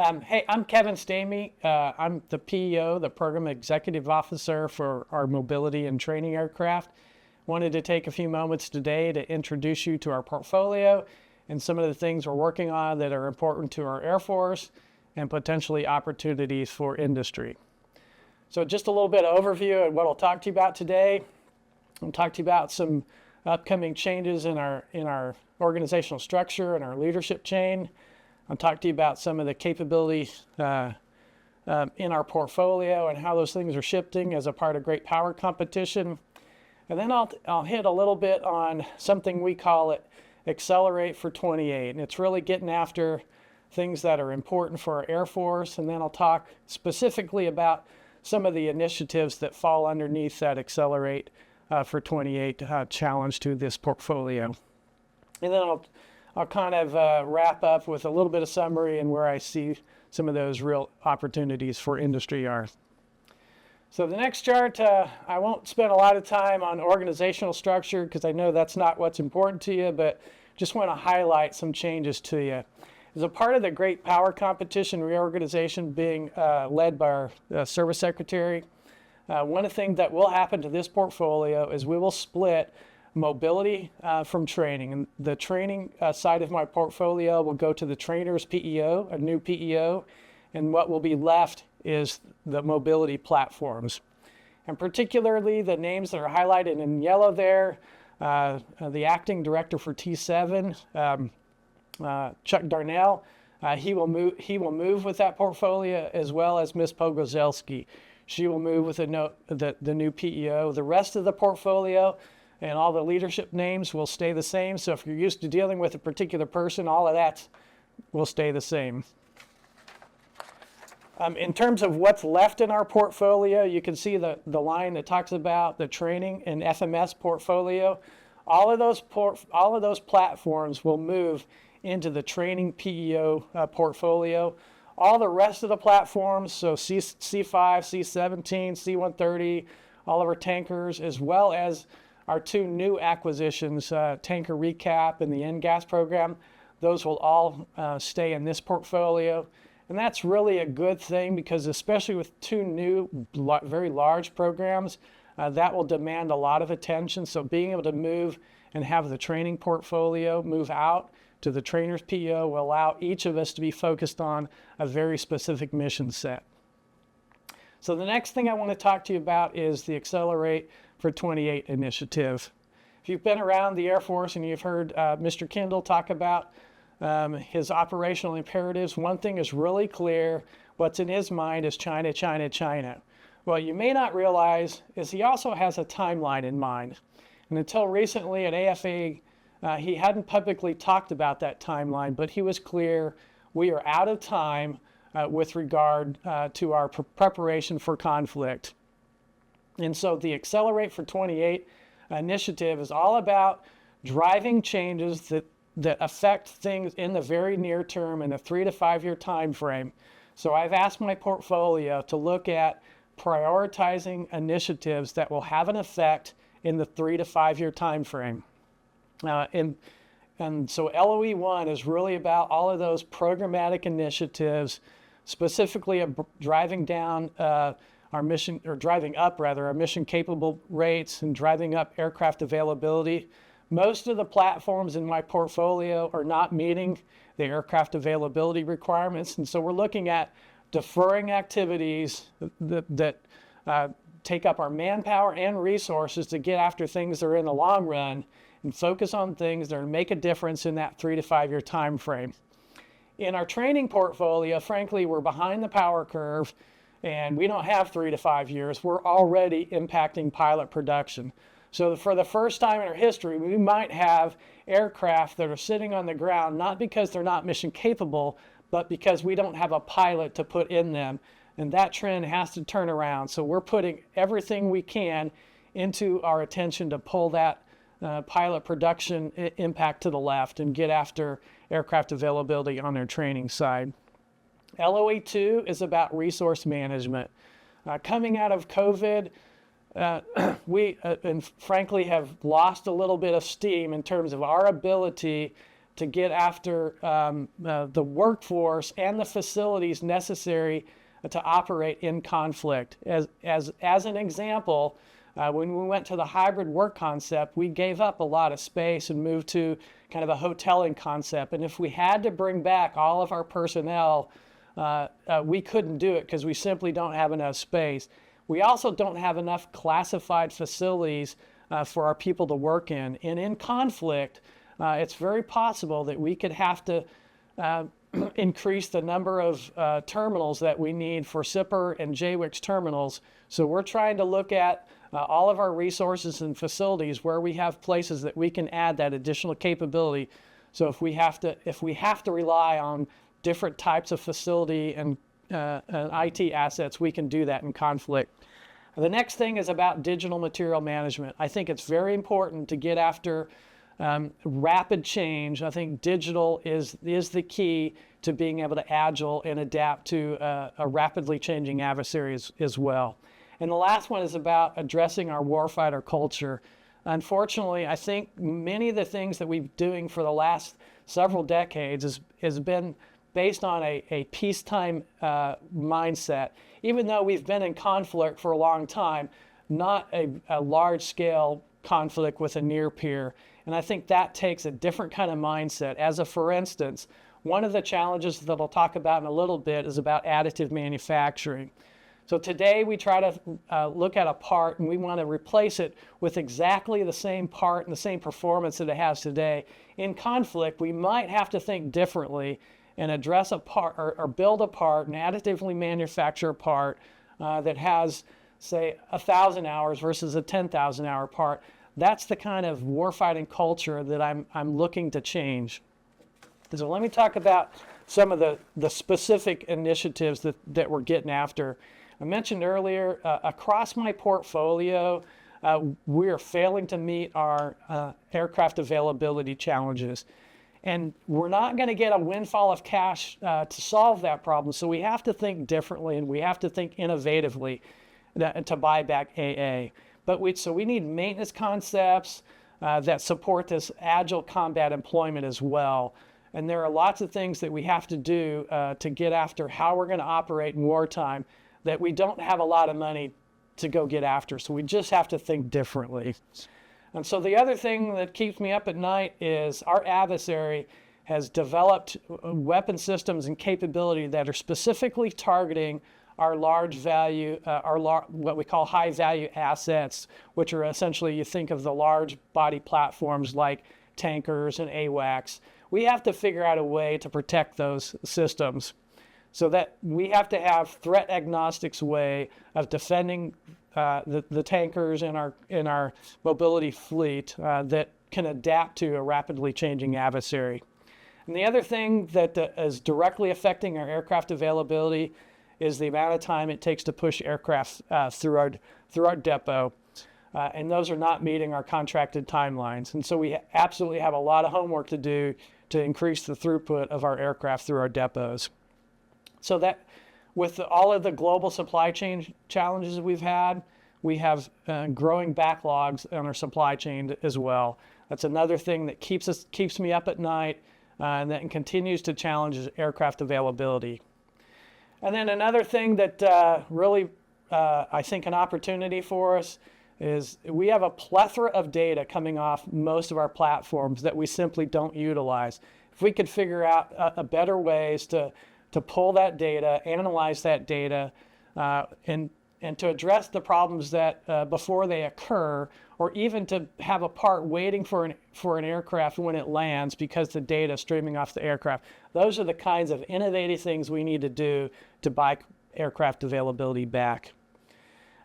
Hey, I'm Kevin Stamey. I'm the PEO, the Program Executive Officer for our mobility and training aircraft. Wanted to take a few moments today to introduce you to our portfolio and some of the things we're working on that are important to our Air Force and potentially opportunities for industry. So just a little bit of overview of what I'll talk to you about today. I'll talk to you about some upcoming changes in our organizational structure and our leadership chain. I'll talk to you about some of the capabilities in our portfolio and how those things are shifting as a part of great power competition. And then I'll hit a little bit on something we call it Accelerate for 28. And it's really getting after things that are important for our Air Force. And then I'll talk specifically about some of the initiatives that fall underneath that Accelerate for 28 challenge to this portfolio. And then I'll kind of wrap up with a little bit of summary and where I see some of those real opportunities for industry are. So the next chart, I won't spend a lot of time on organizational structure because I know that's not what's important to you, but just want to highlight some changes to you. As a part of the Great Power Competition reorganization being led by our Service Secretary, one of the things that will happen to this portfolio is we will split mobility from training. And the training side of my portfolio will go to the trainer's PEO, a new PEO, and what will be left is the mobility platforms. And particularly the names that are highlighted in yellow there, the acting director for T7, Chuck Darnell, he will move with that portfolio, as well as Ms. Pogorzelski. She will move with the new PEO. The rest of the portfolio and all the leadership names will stay the same. So if you're used to dealing with a particular person, all of that will stay the same. In terms of what's left in our portfolio, you can see the line that talks about the training and FMS portfolio. All of those platforms will move into the training PEO portfolio. All the rest of the platforms, so C5, C17, C130, all of our tankers, as well as our two new acquisitions, Tanker Recap and the NGAS program, those will all stay in this portfolio. And that's really a good thing because especially with two new, very large programs, that will demand a lot of attention. So being able to move and have the training portfolio move out to the trainer's PEO will allow each of us to be focused on a very specific mission set. So the next thing I want to talk to you about is the Accelerate for 28 initiative. If you've been around the Air Force and you've heard Mr. Kendall talk about his operational imperatives, one thing is really clear. What's in his mind is China, China, China. What you may not realize is he also has a timeline in mind. And until recently at AFA, he hadn't publicly talked about that timeline, but he was clear we are out of time with regard to our preparation for conflict. And so the Accelerate for 28 initiative is all about driving changes that affect things in the very near term in a 3 to 5 year time frame. So I've asked my portfolio to look at prioritizing initiatives that will have an effect in the 3 to 5 year time frame. And so LOE1 is really about all of those programmatic initiatives, specifically driving down our mission, or driving up rather, our mission capable rates and driving up aircraft availability. Most of the platforms in my portfolio are not meeting the aircraft availability requirements, and so we're looking at deferring activities that take up our manpower and resources to get after things that are in the long run and focus on things that make a difference in that 3 to 5 year time frame. In our training portfolio, frankly, we're behind the power curve and we don't have 3 to 5 years. We're already impacting pilot production. So for the first time in our history, we might have aircraft that are sitting on the ground, not because they're not mission capable, but because we don't have a pilot to put in them. And that trend has to turn around. So we're putting everything we can into our attention to pull that pilot production impact to the left and get after aircraft availability on their training side. LOE2 is about resource management. Coming out of COVID, we and frankly have lost a little bit of steam in terms of our ability to get after the workforce and the facilities necessary to operate in conflict. As an example, when we went to the hybrid work concept, we gave up a lot of space and moved to kind of a hoteling concept. And if we had to bring back all of our personnel, we couldn't do it because we simply don't have enough space. We also don't have enough classified facilities for our people to work in. And in conflict, it's very possible that we could have to increase the number of terminals that we need for SIPR and JWICS terminals. So we're trying to look at all of our resources and facilities where we have places that we can add that additional capability. So if we have to rely on different types of facility and IT assets, we can do that in conflict. The next thing is about digital material management. I think it's very important to get after rapid change. I think digital is the key to being able to agile and adapt to a rapidly changing adversary as well. And the last one is about addressing our warfighter culture. Unfortunately, I think many of the things that we've been doing for the last several decades has been based on a peacetime mindset. Even though we've been in conflict for a long time, not a large-scale conflict with a near peer. And I think that takes a different kind of mindset. For instance, one of the challenges that I'll talk about in a little bit is about additive manufacturing. So today we try to look at a part and we want to replace it with exactly the same part and the same performance that it has today. In conflict, we might have to think differently and address a part or build a part and additively manufacture a part that has, say, 1,000 hours versus a 10,000 hour part. That's the kind of warfighting culture that I'm looking to change. So let me talk about some of the specific initiatives that we're getting after. I mentioned earlier, across my portfolio, we are failing to meet our aircraft availability challenges. And we're not going to get a windfall of cash to solve that problem. So we have to think differently and we have to think innovatively to buy back AA. So we need maintenance concepts that support this agile combat employment as well. And there are lots of things that we have to do to get after how we're going to operate in wartime that we don't have a lot of money to go get after. So we just have to think differently. And so the other thing that keeps me up at night is our adversary has developed weapon systems and capability that are specifically targeting our large value, what we call high value assets, which are essentially, you think of the large body platforms like tankers and AWACS. We have to figure out a way to protect those systems so that we have to have threat agnostic's way of defending the tankers in our mobility fleet that can adapt to a rapidly changing adversary. And the other thing that is directly affecting our aircraft availability is the amount of time it takes to push aircraft through our depot. And those are not meeting our contracted timelines. And so we absolutely have a lot of homework to do to increase the throughput of our aircraft through our depots. So that with all of the global supply chain challenges we've had, we have growing backlogs on our supply chain as well. That's another thing that keeps me up at night and that continues to challenge aircraft availability. And then another thing that really I think an opportunity for us is we have a plethora of data coming off most of our platforms that we simply don't utilize. If we could figure out a better ways to pull that data, analyze that data, and to address the problems that before they occur, or even to have a part waiting for an aircraft when it lands because the data is streaming off the aircraft. Those are the kinds of innovative things we need to do to buy aircraft availability back.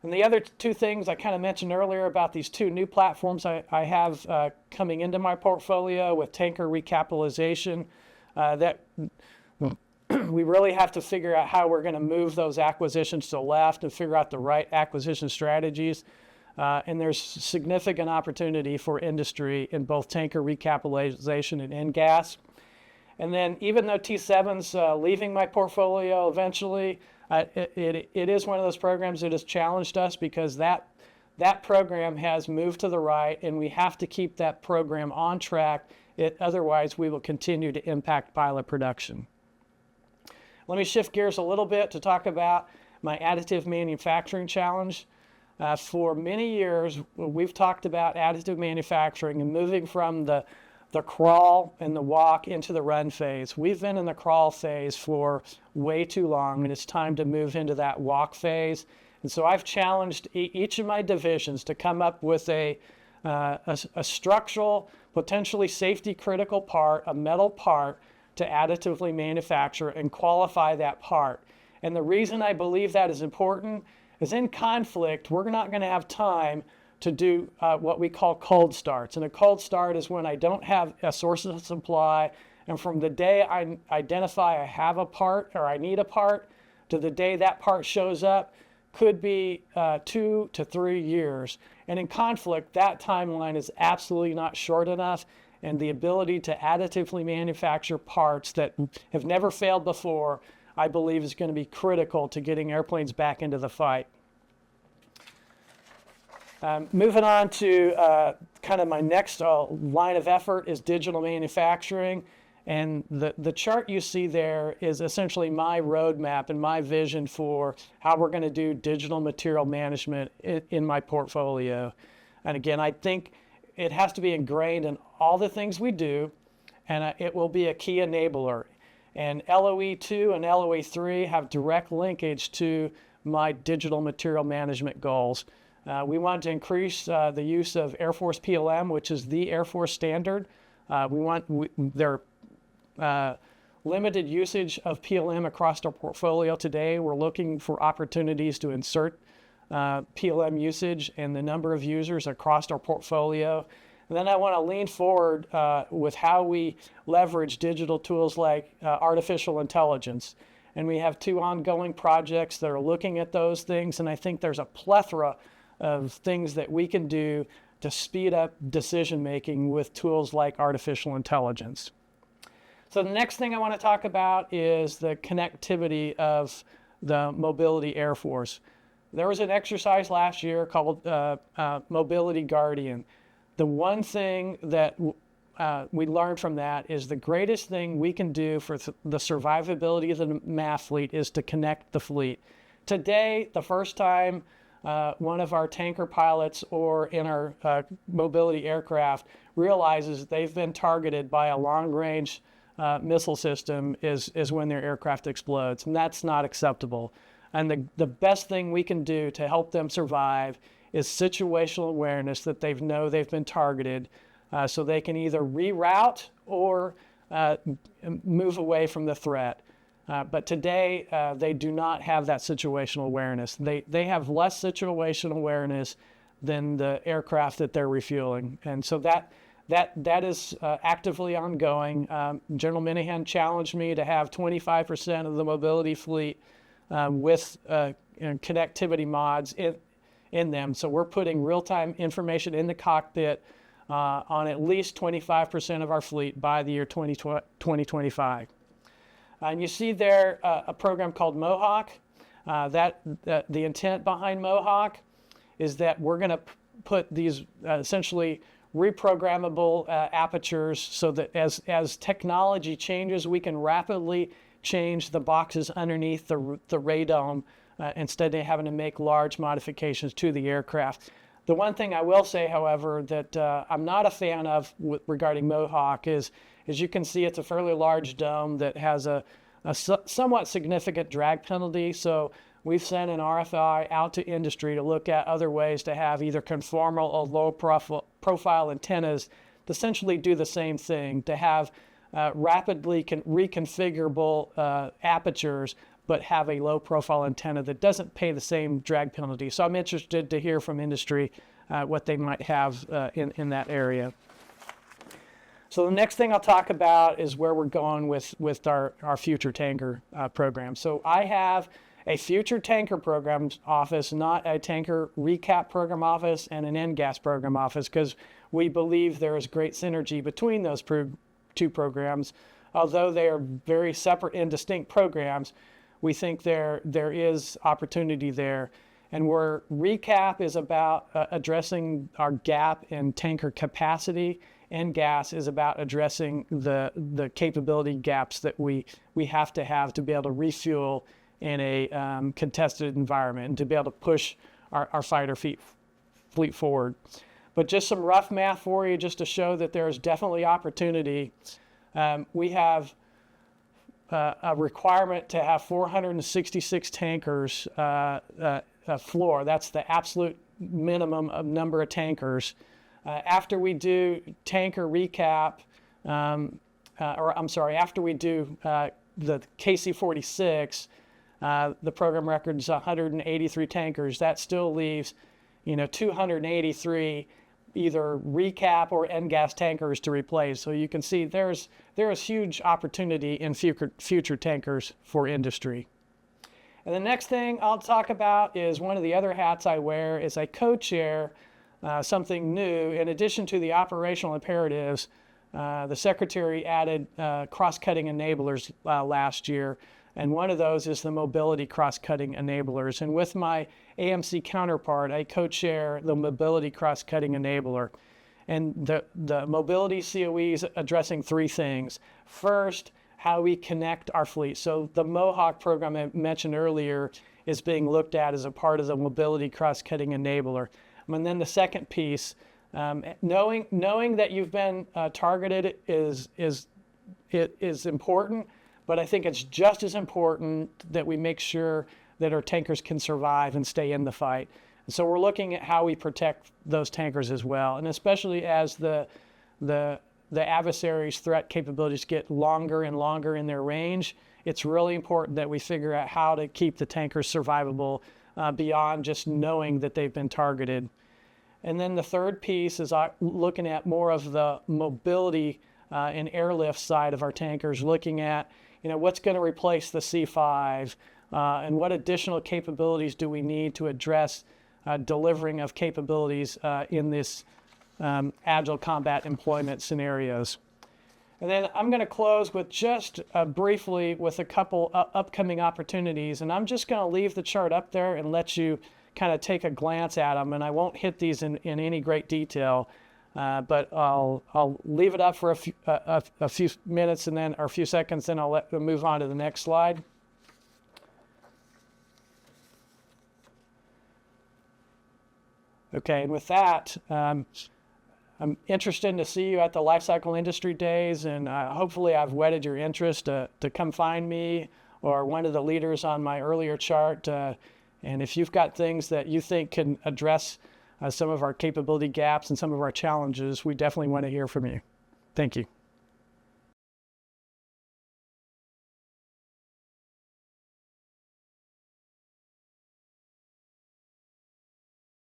And the other two things I kind of mentioned earlier about these two new platforms I have coming into my portfolio with tanker recapitalization, that we really have to figure out how we're going to move those acquisitions to the left and figure out the right acquisition strategies. And there's significant opportunity for industry in both tanker recapitalization and NGAS. And then even though T7's leaving my portfolio eventually, it is one of those programs that has challenged us because that program has moved to the right, and we have to keep that program on track Otherwise, we will continue to impact pilot production. Let me shift gears a little bit to talk about my additive manufacturing challenge. For many years, we've talked about additive manufacturing and moving from the crawl and the walk into the run phase. We've been in the crawl phase for way too long, and it's time to move into that walk phase. And so I've challenged each of my divisions to come up with a structural, potentially safety critical part, a metal part, to additively manufacture and qualify that part. And the reason I believe that is important is in conflict, we're not going to have time to do what we call cold starts. And a cold start is when I don't have a source of supply, and from the day I identify I have a part or I need a part to the day that part shows up could be 2 to 3 years. And in conflict, that timeline is absolutely not short enough, and the ability to additively manufacture parts that have never failed before, I believe, is going to be critical to getting airplanes back into the fight. Moving on to kind of my next line of effort is digital manufacturing. And the chart you see there is essentially my roadmap and my vision for how we're going to do digital material management in my portfolio. And again, I think it has to be ingrained in all the things we do, and it will be a key enabler. And LOE 2 and LOE 3 have direct linkage to my digital material management goals. We want to increase the use of Air Force PLM, which is the Air Force standard. Their limited usage of PLM across our portfolio today. We're looking for opportunities to insert PLM usage and the number of users across our portfolio. And then I want to lean forward with how we leverage digital tools like artificial intelligence. And we have 2 ongoing projects that are looking at those things, and I think there's a plethora of things that we can do to speed up decision making with tools like artificial intelligence. So the next thing I want to talk about is the connectivity of the Mobility Air Force. There was an exercise last year called Mobility Guardian. The one thing that we learned from that is the greatest thing we can do for the survivability of the MAF fleet is to connect the fleet. Today, the first time one of our tanker pilots or in our mobility aircraft realizes they've been targeted by a long-range missile system is when their aircraft explodes, and that's not acceptable. And the best thing we can do to help them survive is situational awareness that they know they've been targeted, so they can either reroute or move away from the threat. But today, they do not have that situational awareness. They have less situational awareness than the aircraft that they're refueling. And so that is actively ongoing. General Minahan challenged me to have 25% of the mobility fleet with connectivity mods in them. So we're putting real-time information in the cockpit on at least 25% of our fleet by the year 2025. And you see there a program called Mohawk. The intent behind Mohawk is that we're going to put these essentially reprogrammable apertures so that as technology changes, we can rapidly change the boxes underneath the radome instead of having to make large modifications to the aircraft. The one thing I will say, however, that I'm not a fan of regarding Mohawk is, as you can see, it's a fairly large dome that has a somewhat significant drag penalty. So we've sent an RFI out to industry to look at other ways to have either conformal or low profile antennas to essentially do the same thing, to have rapidly reconfigurable apertures, but have a low profile antenna that doesn't pay the same drag penalty. So I'm interested to hear from industry what they might have in that area. So the next thing I'll talk about is where we're going with our future tanker program. So I have a future tanker programs office, not a tanker recap program office and an NGAS program office, because we believe there is great synergy between those 2 programs. Although they are very separate and distinct programs, we think there is opportunity there. And where recap is about addressing our gap in tanker capacity, and gas is about addressing the capability gaps that we have to be able to refuel in a contested environment and to be able to push our fighter fleet forward. But just some rough math for you, just to show that there's definitely opportunity. We have a requirement to have 466 tankers floor. That's the absolute minimum of number of tankers. After we do tanker recap, after we do the KC-46, the program record is 183 tankers. That still leaves, 283 either recap or NGAS tankers to replace. So you can see there is huge opportunity in future tankers for industry. And the next thing I'll talk about is one of the other hats I wear is I co-chair something new. In addition to the operational imperatives, the Secretary added cross-cutting enablers last year, and one of those is the mobility cross-cutting enablers. And with my AMC counterpart, I co-chair the mobility cross-cutting enabler. And the mobility COE is addressing three things. First, how we connect our fleet. So the Mohawk program I mentioned earlier is being looked at as a part of the mobility cross-cutting enabler. And then the second piece, knowing that you've been targeted is important, but I think it's just as important that we make sure that our tankers can survive and stay in the fight. And so we're looking at how we protect those tankers as well, and especially as the adversary's threat capabilities get longer and longer in their range, it's really important that we figure out how to keep the tankers survivable beyond just knowing that they've been targeted. And then the third piece is looking at more of the mobility and airlift side of our tankers, looking at what's going to replace the C5 and what additional capabilities do we need to address delivering of capabilities in this agile combat employment scenarios. And then I'm going to close with just briefly with a couple upcoming opportunities, and I'm just going to leave the chart up there and let you kind of take a glance at them, and I won't hit these in any great detail, but I'll leave it up for a few minutes and then, or a few seconds, then I'll move on to the next slide. Okay, and with that, I'm interested to see you at the Lifecycle Industry Days, and hopefully I've whetted your interest to come find me or one of the leaders on my earlier chart. And if you've got things that you think can address some of our capability gaps and some of our challenges, we definitely want to hear from you. Thank you.